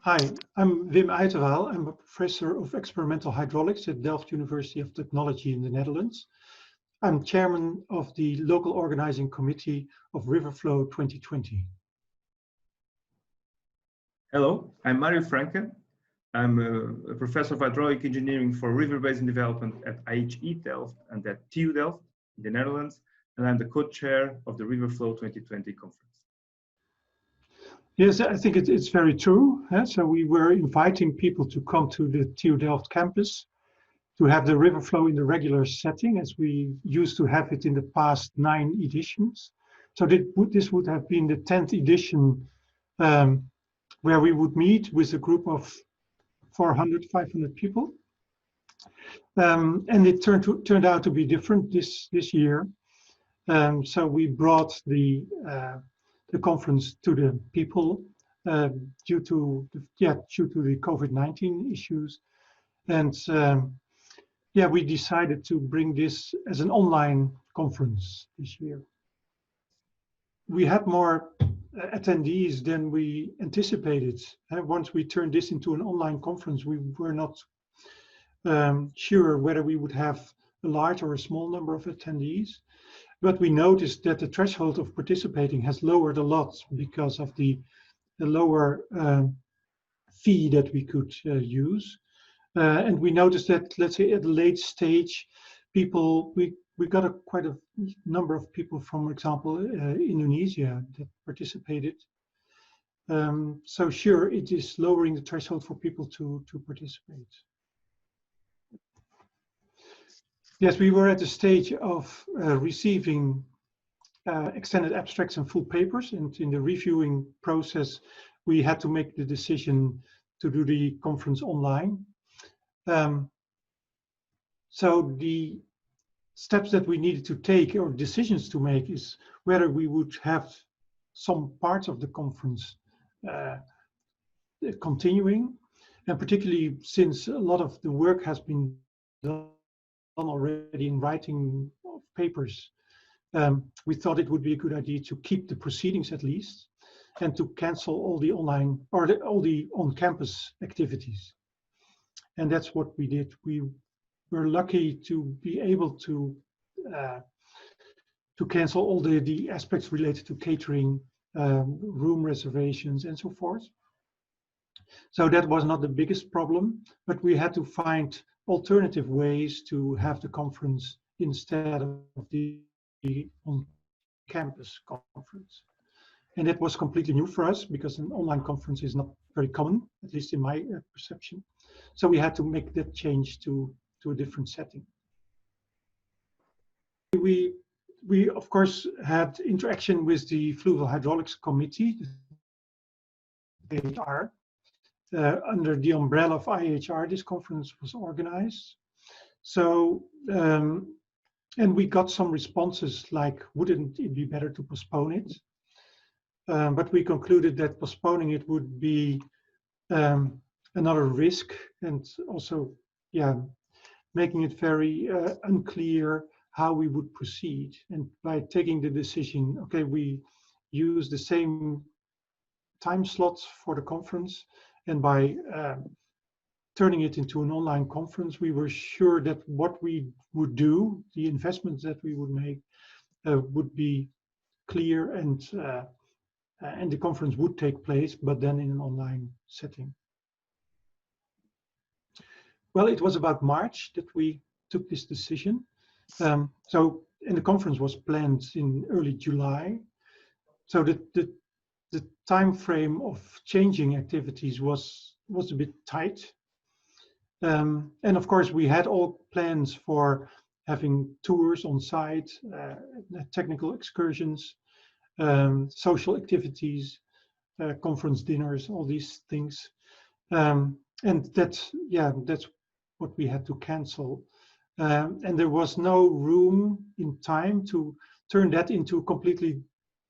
Hi, I'm Wim Uijttewaal. I'm a professor of experimental hydraulics at Delft University of Technology in the Netherlands. I'm chairman of the local organizing committee of Riverflow 2020. Hello, I'm Mario Franca. I'm a professor of hydraulic engineering for river basin development at IAHR Delft and at TU Delft in the Netherlands, and I'm the co-chair of the Riverflow 2020 conference. Yes, I think it's very true. So we were inviting people to come to the TU Delft campus to have the Riverflow in the regular setting as we used to have it in the past 9 editions. So this would have been the 10th edition where we would meet with a group of 400, 500 people. And it turned out to be different this year. So we brought the conference to the people due to the COVID-19 issues, and we decided to bring this as an online conference this year. We had more attendees than we anticipated. Once we turned this into an online conference, we were not sure whether we would have a large or a small number of attendees. But we noticed that the threshold of participating has lowered a lot because of the lower fee that we could use. And we noticed that, let's say, at a late stage, we got quite a number of people from, for example, Indonesia that participated. So sure, it is lowering the threshold for people to participate. Yes, we were at the stage of receiving extended abstracts and full papers, and in the reviewing process, we had to make the decision to do the conference online. So the steps that we needed to take, or decisions to make, is whether we would have some parts of the conference continuing, and particularly since a lot of the work has been done already in writing of papers, we thought it would be a good idea to keep the proceedings at least, and to cancel all the online or all the on-campus activities. And that's what we did. We were lucky to be able to cancel all the aspects related to catering, room reservations, and so forth. So that was not the biggest problem, but we had to find alternative ways to have the conference instead of the on-campus conference. And that was completely new for us because an online conference is not very common, at least in my perception. So we had to make that change to a different setting. We of course had interaction with the Fluval Hydraulics committee, the IAHR. Under the umbrella of IAHR, this conference was organized. So, and we got some responses like, wouldn't it be better to postpone it? But we concluded that postponing it would be another risk, and also, making it very unclear how we would proceed. And by taking the decision, okay, we use the same time slots for the conference, and by turning it into an online conference, we were sure that what we would do, the investments that we would make, would be clear, and the conference would take place, but then in an online setting. Well, it was about March that we took this decision. And the conference was planned in early July. So the time frame of changing activities was a bit tight. And of course, we had all plans for having tours on site, technical excursions, social activities, conference dinners, all these things. And that's what we had to cancel. And there was no room in time to turn that into a completely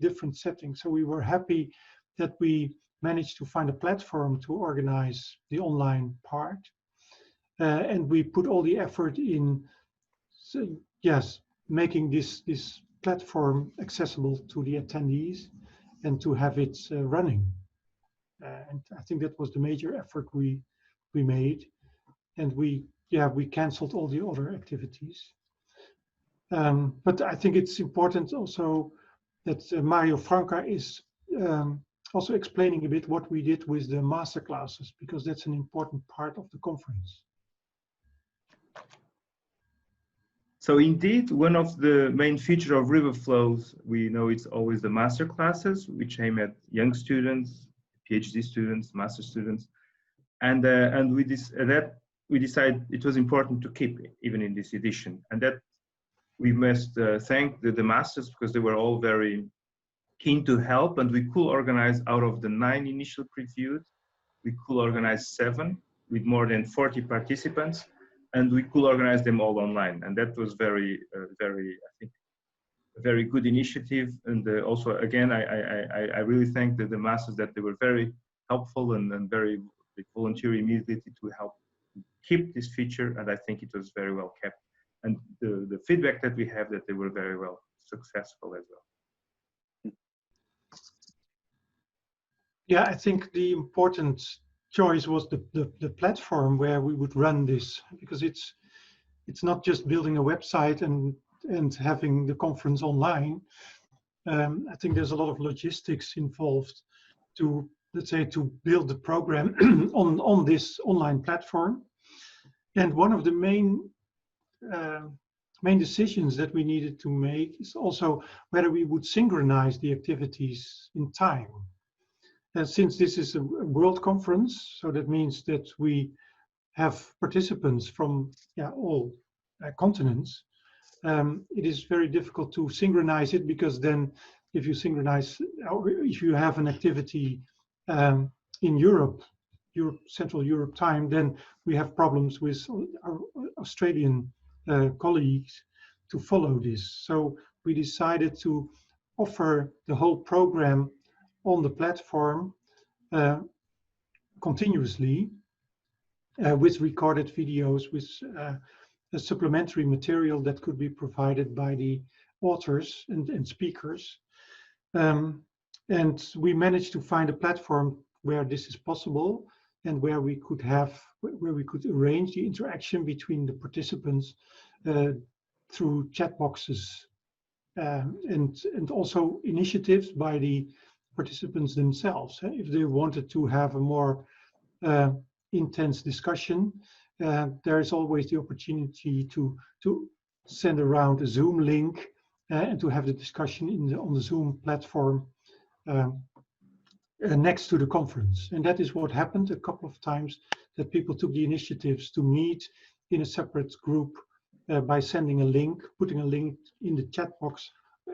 different setting. So we were happy that we managed to find a platform to organize the online part. And we put all the effort in, making this platform accessible to the attendees and to have it running. and I think that was the major effort we made, and we canceled all the other activities. But I think it's important also that Mario Franca is also explaining a bit what we did with the master classes, because that's an important part of the conference. So indeed, one of the main features of river flows, we know it's always the master classes, which aim at young students, PhD students, master students, and we decided it was important to keep it, even in this edition, and that we must thank the masters, because they were all very keen to help, and we could organize out of the 9 initial previewed, we could organize 7 with more than 40 participants, and we could organize them all online. And that was very, I think, a very good initiative. And also, again, I really thank the masters that they were very helpful and very volunteer immediately to help keep this feature. And I think it was very well kept. And the feedback that we have, that they were very well successful as well. Yeah, I think the important choice was the platform where we would run this, because it's not just building a website and having the conference online. I think there's a lot of logistics involved to, let's say, to build the program on this online platform. And one of the main decisions that we needed to make is also whether we would synchronize the activities in time. And since this is a world conference, so that means that we have participants from all continents, it is very difficult to synchronize it, because then if you synchronize, or if you have an activity in Europe, Central Europe time, then we have problems with our Australian colleagues to follow this. So we decided to offer the whole program on the platform continuously, with recorded videos, with a supplementary material that could be provided by the authors and speakers. And we managed to find a platform where this is possible, and where we could arrange the interaction between the participants through chat boxes, and also initiatives by the participants themselves. If they wanted to have a more intense discussion, there is always the opportunity to send around a Zoom link and to have the discussion on the Zoom platform next to the conference. And that is what happened a couple of times, that people took the initiatives to meet in a separate group by sending a link, putting a link in the chat box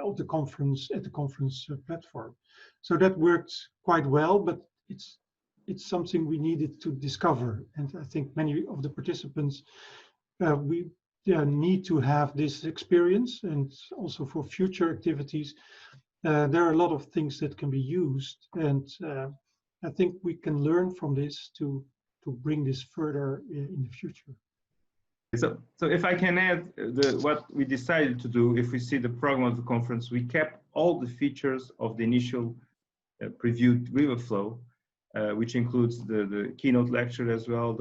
of the conference at the conference platform. So that worked quite well, but it's something we needed to discover. And I think many of the participants we need to have this experience, and also for future activities. There are a lot of things that can be used, and I think we can learn from this to bring this further in the future. So if I can add, what we decided to do, if we see the program of the conference, we kept all the features of the initial previewed river flow, which includes the keynote lecture as well.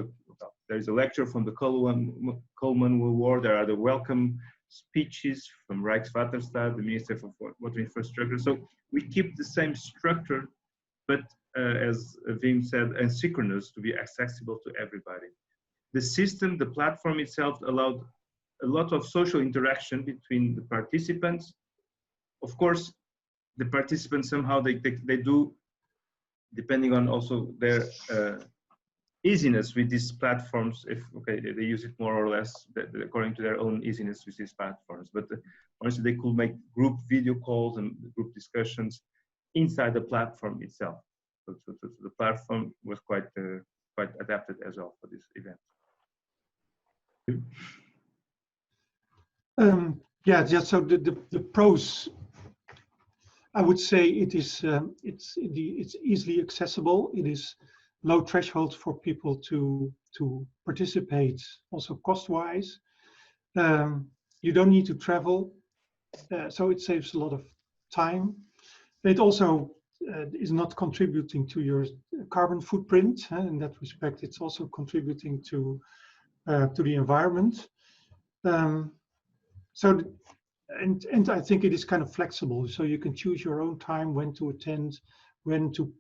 There is a lecture from the Coleman Award. There are the welcome speeches from Rijkswaterstaat, the Minister for Water Infrastructure. So we keep the same structure, but as Wim said, asynchronous, to be accessible to everybody. The system, the platform itself, allowed a lot of social interaction between the participants. Of course, the participants somehow they do, depending on also their easiness with these platforms. If they use it more or less according to their own easiness with these platforms. But honestly, they could make group video calls and group discussions inside the platform itself. So the platform was quite adapted as well for this event. So the pros, I would say it's easily accessible. It is low threshold for people to participate, also cost-wise. You don't need to travel, so it saves a lot of time. It also is not contributing to your carbon footprint. In that respect, it's also contributing to the environment. And I think it is kind of flexible, so you can choose your own time when to attend, when to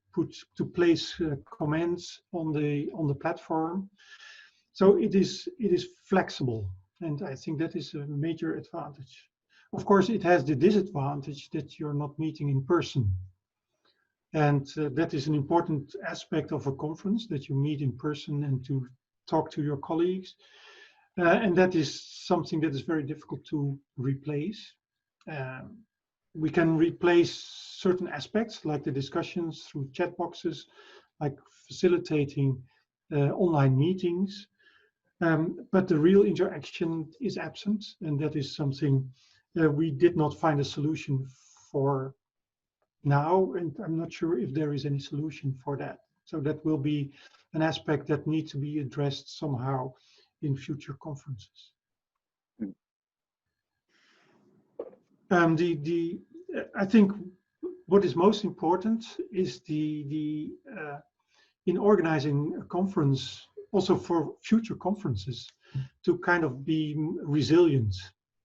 place comments on the platform. So it is flexible, and I think that is a major advantage. Of course, it has the disadvantage that you're not meeting in person, and that is an important aspect of a conference, that you meet in person and to talk to your colleagues. And that is something that is very difficult to replace. We can replace certain aspects like the discussions through chat boxes, like facilitating online meetings, but the real interaction is absent, and that is something we did not find a solution for now, and I'm not sure if there is any solution for that. So that will be an aspect that needs to be addressed somehow in future conferences. I think what is most important is in organizing a conference, also for future conferences, to kind of be resilient,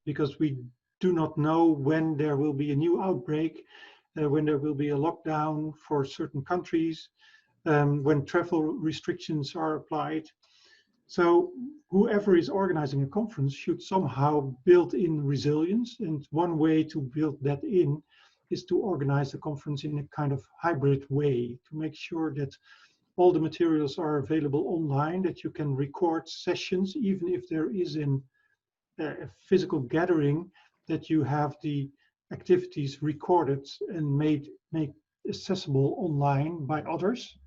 because we do not know when there will be a new outbreak, when there will be a lockdown for certain countries, when travel restrictions are applied. So whoever is organizing a conference should somehow build in resilience. And one way to build that in is to organize the conference in a kind of hybrid way, to make sure that all the materials are available online, that you can record sessions, even if there is a physical gathering, that you have the activities recorded and made accessible online by others.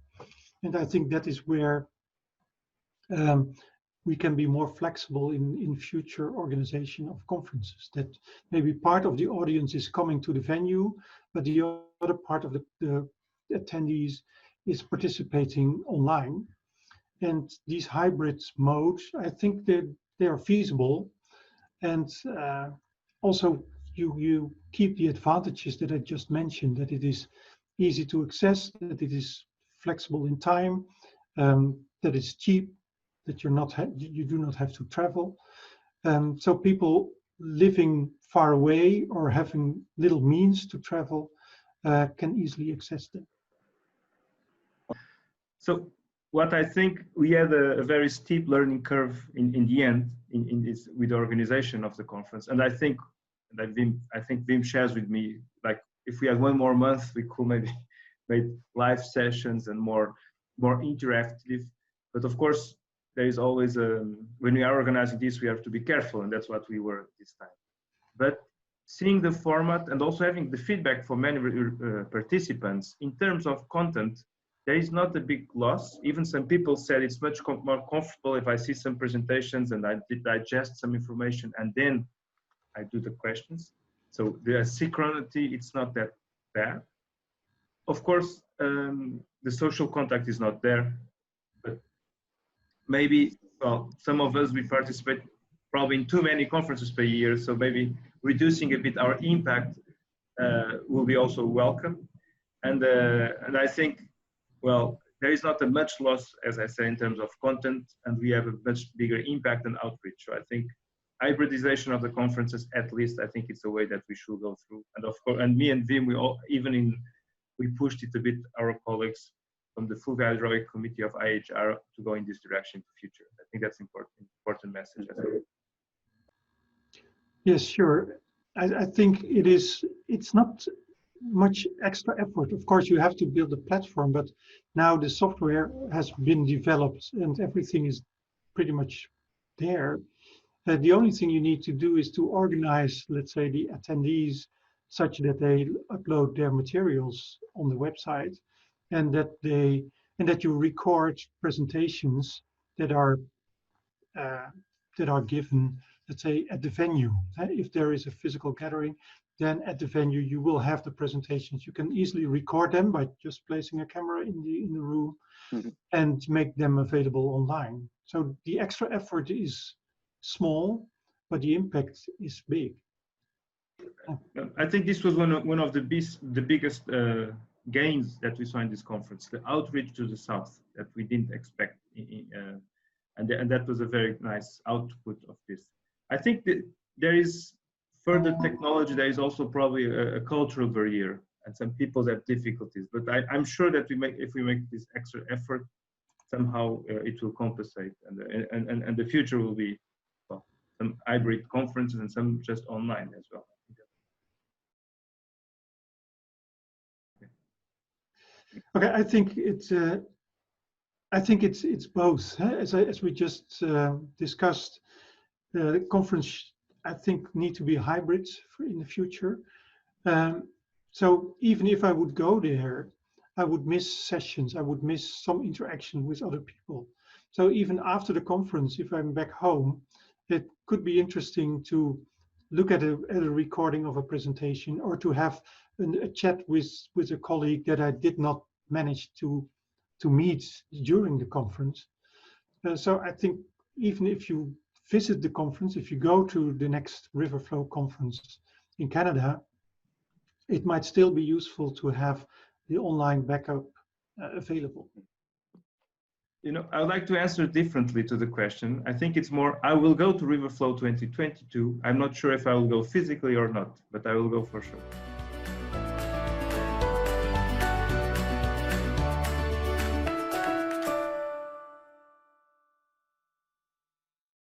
And I think that is where we can be more flexible in future organization of conferences, that maybe part of the audience is coming to the venue, but the other part of the attendees is participating online. And these hybrid modes, I think that they are feasible. And also you keep the advantages that I just mentioned, that it is easy to access, that it is flexible in time, that it's cheap, that you do not have to travel. So people living far away or having little means to travel can easily access them. So what I think, we had a very steep learning curve in the end in this, with the organization of the conference. And I think that Wim shares with me, like, if we had one more month, we could maybe make live sessions and more interactive. But of course, there is always when we are organizing this, we have to be careful, and that's what we were this time. But seeing the format and also having the feedback from many participants in terms of content, there is not a big loss. Even some people said it's much more comfortable if I see some presentations and I digest some information and then I do the questions. So the synchronity, it's not that bad. Of course, the social contact is not there, but maybe, well, some of us, we participate probably in too many conferences per year, so maybe reducing a bit our impact will be also welcome. And I think, well, there is not a much loss, as I say, in terms of content, and we have a much bigger impact and outreach. So I think hybridization of the conferences, at least, I think it's a way that we should go through. And of course, and me and Wim, we pushed it a bit, our colleagues from the Fluval Hydraulics Committee of IAHR, to go in this direction in the future. I think that's important message as well. Yes, sure. I think it's not much extra effort. Of course, you have to build a platform, but now the software has been developed and everything is pretty much there. The only thing you need to do is to organize, let's say, the attendees such that they upload their materials on the website, and that you record presentations that are given, let's say, at the venue. If there is a physical gathering, then at the venue you will have the presentations. You can easily record them by just placing a camera in the room, mm-hmm. and make them available online. So the extra effort is small, but the impact is big. I think this was one of the biggest gains that we saw in this conference, the outreach to the south that we didn't expect, and that was a very nice output of this. I think that there is further technology. There is also probably a cultural barrier, and some people have difficulties. But I'm sure that if we make this extra effort, somehow it will compensate, and the future will be, well, some hybrid conferences and some just online as well. Okay, I think it's both. Huh? As we just discussed, the conference I think need to be hybrids in the future. So even if I would go there, I would miss sessions. I would miss some interaction with other people. So even after the conference, if I'm back home, it could be interesting to look at a recording of a presentation, or to have a chat with a colleague that I did not manage to meet during the conference. So I think even if you visit the conference, if you go to the next River Flow conference in Canada, it might still be useful to have the online backup available. You know, I would like to answer differently to the question. I think it's more, I will go to River Flow 2022. I'm not sure if I will go physically or not, but I will go for sure.